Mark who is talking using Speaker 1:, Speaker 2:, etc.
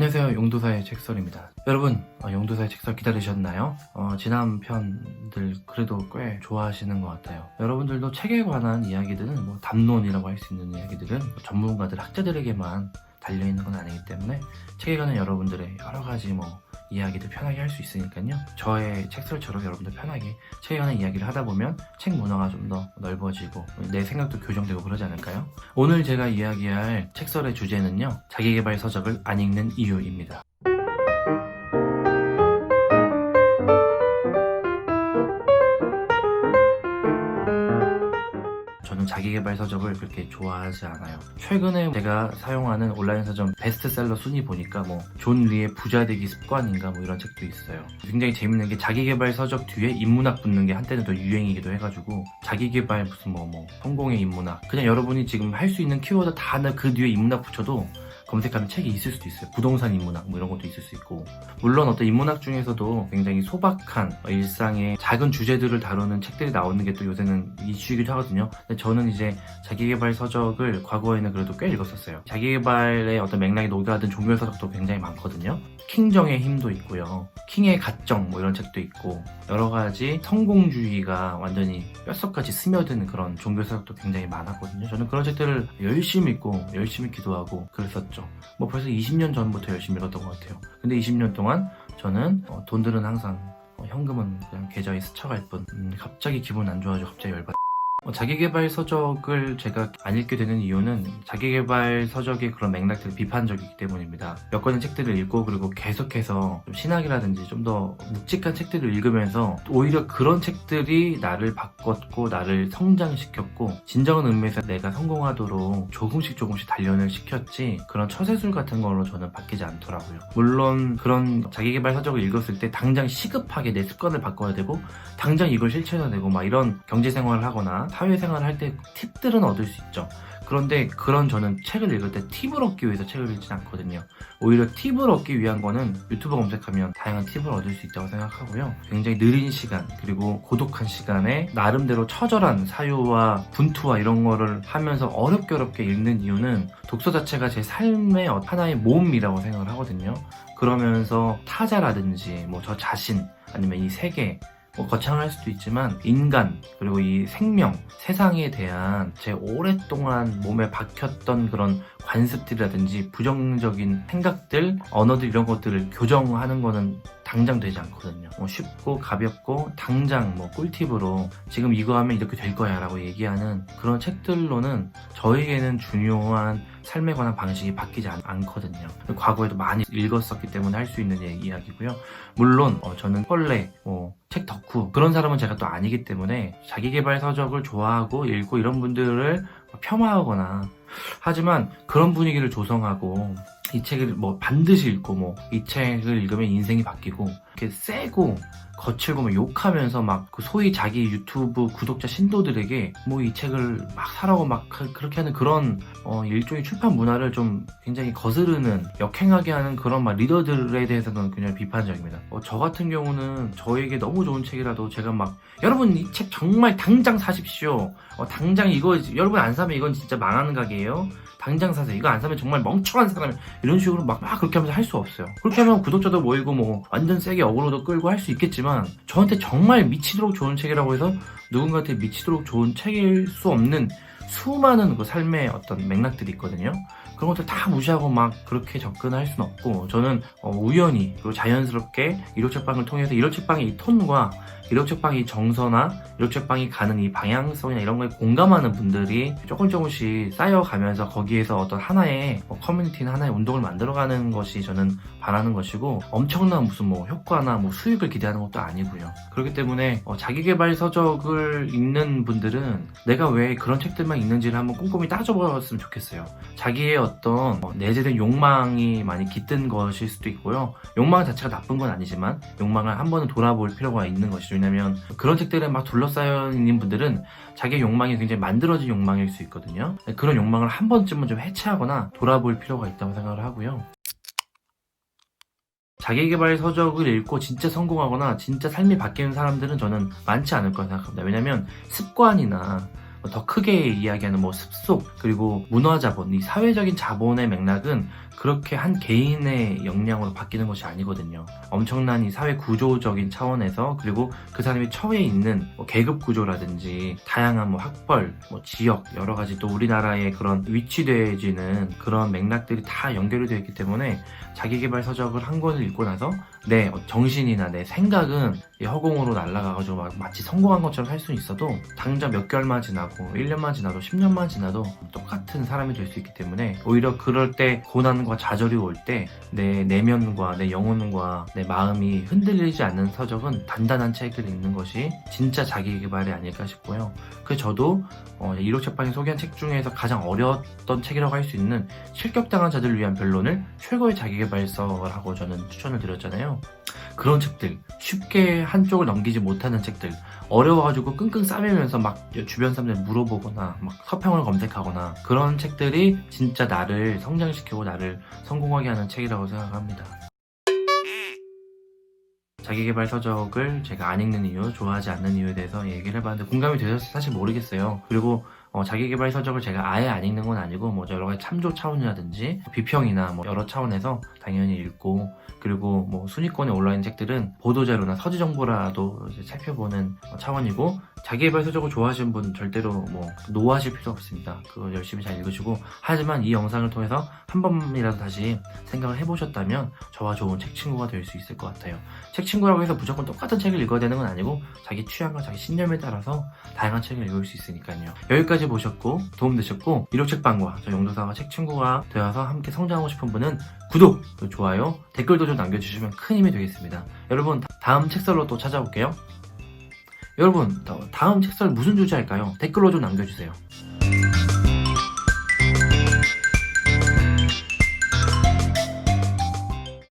Speaker 1: 안녕하세요. 용도사의 책설입니다. 여러분, 용도사의 책설 기다리셨나요? 지난 편들 그래도 꽤 좋아하시는 것 같아요. 여러분들도 책에 관한 이야기들은 담론이라고 할 수 있는 이야기들은 전문가들, 학자들에게만 달려있는 건 아니기 때문에 책에 관한 여러분들의 여러 가지 이야기들 편하게 할 수 있으니까요. 저의 책설처럼 여러분들 편하게 책에 관한 이야기를 하다 보면 책 문화가 좀 더 넓어지고 내 생각도 교정되고 그러지 않을까요? 오늘 제가 이야기할 책설의 주제는요, 자기계발 서적을 안 읽는 이유입니다. 저는 자기계발 서적을 그렇게 좋아하지 않아요. 최근에 제가 사용하는 온라인 서점 베스트셀러 순위 보니까 존 리의 부자 되기 습관인가 이런 책도 있어요. 굉장히 재밌는 게 자기계발 서적 뒤에 인문학 붙는 게 한때는 더 유행이기도 해가지고 자기계발 무슨 성공의 인문학, 그냥 여러분이 지금 할 수 있는 키워드 다 그 뒤에 인문학 붙여도 검색하면 책이 있을 수도 있어요. 부동산 인문학 이런 것도 있을 수 있고, 물론 어떤 인문학 중에서도 굉장히 소박한 일상의 작은 주제들을 다루는 책들이 나오는 게 또 요새는 이슈이기도 하거든요. 근데 저는 이제 자기계발 서적을 과거에는 그래도 꽤 읽었었어요. 자기계발의 어떤 맥락이 녹아든 종교 서적도 굉장히 많거든요. 킹정의 힘도 있고요, 킹의 가정 이런 책도 있고, 여러 가지 성공주의가 완전히 뼛속까지 스며든 그런 종교 서적도 굉장히 많았거든요. 저는 그런 책들을 열심히 읽고 열심히 기도하고 그랬었죠. 벌써 20년 전부터 열심히 읽었던 것 같아요. 근데 20년 동안 저는 돈들은 항상 현금은 그냥 계좌에 스쳐갈 뿐, 갑자기 기분 안 좋아지고 갑자기 열받. 자기계발 서적을 제가 안 읽게 되는 이유는 자기계발 서적의 그런 맥락들이 비판적이기 때문입니다. 몇 권의 책들을 읽고 그리고 계속해서 좀 신학이라든지 좀 더 묵직한 책들을 읽으면서 오히려 그런 책들이 나를 바꿨고 나를 성장시켰고 진정한 의미에서 내가 성공하도록 조금씩 단련을 시켰지, 그런 처세술 같은 걸로 저는 바뀌지 않더라고요. 물론 그런 자기계발 서적을 읽었을 때 당장 시급하게 내 습관을 바꿔야 되고 당장 이걸 실천해야 되고 이런 경제생활을 하거나 사회생활을 할 때 팁들은 얻을 수 있죠. 그런데 저는 책을 읽을 때 팁을 얻기 위해서 책을 읽진 않거든요. 오히려 팁을 얻기 위한 거는 유튜브 검색하면 다양한 팁을 얻을 수 있다고 생각하고요. 굉장히 느린 시간 그리고 고독한 시간에 나름대로 처절한 사유와 분투와 이런 거를 하면서 어렵게 읽는 이유는 독서 자체가 제 삶의 하나의 모험이라고 생각을 하거든요. 그러면서 타자라든지 저 자신 아니면 이 세계, 거창할 수도 있지만 인간, 그리고 이 생명, 세상에 대한 제 오랫동안 몸에 박혔던 그런 관습들이라든지 부정적인 생각들, 언어들 이런 것들을 교정하는 거는 당장 되지 않거든요. 쉽고 가볍고 당장 꿀팁으로 지금 이거 하면 이렇게 될 거야 라고 얘기하는 그런 책들로는 저에게는 중요한 삶에 관한 방식이 바뀌지 않거든요. 과거에도 많이 읽었었기 때문에 할 수 있는 이야기고요. 물론 저는 헐레, 책 덕후 그런 사람은 제가 또 아니기 때문에 자기계발 서적을 좋아하고 읽고 이런 분들을 폄하하거나, 하지만 그런 분위기를 조성하고 이 책을 반드시 읽고 이 책을 읽으면 인생이 바뀌고 이렇게 세고 거칠고 욕하면서 그 소위 자기 유튜브 구독자 신도들에게 이 책을 사라고 그렇게 하는 그런 일종의 출판 문화를 좀 굉장히 거스르는, 역행하게 하는 그런 리더들에 대해서는 그냥 비판적입니다. 저 같은 경우는 저에게 너무 좋은 책이라도 제가 여러분 이 책 정말 당장 사십시오. 당장 이거 여러분 안 사면 이건 진짜 망하는 가게예요. 당장 사세요. 이거 안 사면 정말 멍청한 사람, 이런 식으로 그렇게 하면서 할 수 없어요. 그렇게 하면 구독자도 모이고 완전 세게 어그로도 끌고 할 수 있겠지만, 저한테 정말 미치도록 좋은 책이라고 해서 누군가한테 미치도록 좋은 책일 수 없는 수많은 그 삶의 어떤 맥락들이 있거든요. 그런 것들 다 무시하고 그렇게 접근할 수는 없고, 저는 우연히 그리고 자연스럽게 이력책방을 통해서 이력책방의 이 톤과 이력책방의 정서나 이력책방이 가는 이 방향성이나 이런 거에 공감하는 분들이 조금씩 쌓여가면서 거기에서 어떤 하나의 커뮤니티나 하나의 운동을 만들어가는 것이 저는 바라는 것이고, 엄청난 무슨 효과나 수익을 기대하는 것도 아니고요. 그렇기 때문에 자기계발 서적을 읽는 분들은 내가 왜 그런 책들만 읽는지를 한번 꼼꼼히 따져보았으면 좋겠어요. 자기의 어떤 내재된 욕망이 많이 깃든 것일 수도 있고요. 욕망 자체가 나쁜 건 아니지만 욕망을 한 번은 돌아볼 필요가 있는 것이죠. 왜냐면 그런 책들에 둘러싸여 있는 분들은 자기의 욕망이 굉장히 만들어진 욕망일 수 있거든요. 그런 욕망을 한 번쯤은 좀 해체하거나 돌아볼 필요가 있다고 생각을 하고요. 자기계발 서적을 읽고 진짜 성공하거나 진짜 삶이 바뀌는 사람들은 저는 많지 않을 거라 생각합니다. 왜냐면 습관이나 더 크게 이야기하는 습속, 그리고 문화자본, 이 사회적인 자본의 맥락은 그렇게 한 개인의 역량으로 바뀌는 것이 아니거든요. 엄청난 이 사회 구조적인 차원에서, 그리고 그 사람이 처해 있는 계급 구조라든지 다양한 학벌, 지역, 여러 가지 또 우리나라의 그런 위치되어지는 그런 맥락들이 다 연결이 되어 있기 때문에 자기계발 서적을 한 권을 읽고 나서 내 정신이나 내 생각은 허공으로 날아가가지고 마치 성공한 것처럼 살 수는 있어도 당장 몇 개월만 지나고 1년만 지나도 10년만 지나도 똑같은 사람이 될 수 있기 때문에 오히려 그럴 때 고난과 좌절이 올 때 내 내면과 내 영혼과 내 마음이 흔들리지 않는 서적은 단단한 책을 읽는 것이 진짜 자기계발이 아닐까 싶고요. 저도 이록책방이 소개한 책 중에서 가장 어려웠던 책이라고 할 수 있는 실격당한 자들을 위한 변론을 최고의 자기계발서라고 저는 추천을 드렸잖아요. 그런 책들, 쉽게 한쪽을 넘기지 못하는 책들, 어려워가지고 끙끙 싸매면서 막 주변 사람들 물어보거나 막 서평을 검색하거나 그런 책들이 진짜 나를 성장시키고 나를 성공하게 하는 책이라고 생각합니다. 자기계발 서적을 제가 안 읽는 이유, 좋아하지 않는 이유에 대해서 얘기를 해봤는데 공감이 되셨을지 사실 모르겠어요. 그리고 자기계발 서적을 제가 아예 안 읽는 건 아니고 여러 가지 참조 차원이라든지 비평이나 여러 차원에서 당연히 읽고, 그리고 순위권에 올라있는 책들은 보도자료나 서지 정보라도 이제 살펴보는 차원이고, 자기계발 서적을 좋아하시는 분 절대로 노하실 필요 없습니다. 그거 열심히 잘 읽으시고, 하지만 이 영상을 통해서 한 번이라도 다시 생각을 해보셨다면 저와 좋은 책 친구가 될 수 있을 것 같아요. 책 친구라고 해서 무조건 똑같은 책을 읽어야 되는 건 아니고 자기 취향과 자기 신념에 따라서 다양한 책을 읽을 수 있으니까요. 여기까지 보셨고 도움되셨고 이록책방과 저 용도사와 책 친구가 되어서 함께 성장하고 싶은 분은 구독, 좋아요, 댓글도 좀 남겨주시면 큰 힘이 되겠습니다. 여러분, 다음 책설로 또 찾아올게요. 여러분, 다음 책설 무슨 주제 할까요? 댓글로 좀 남겨주세요.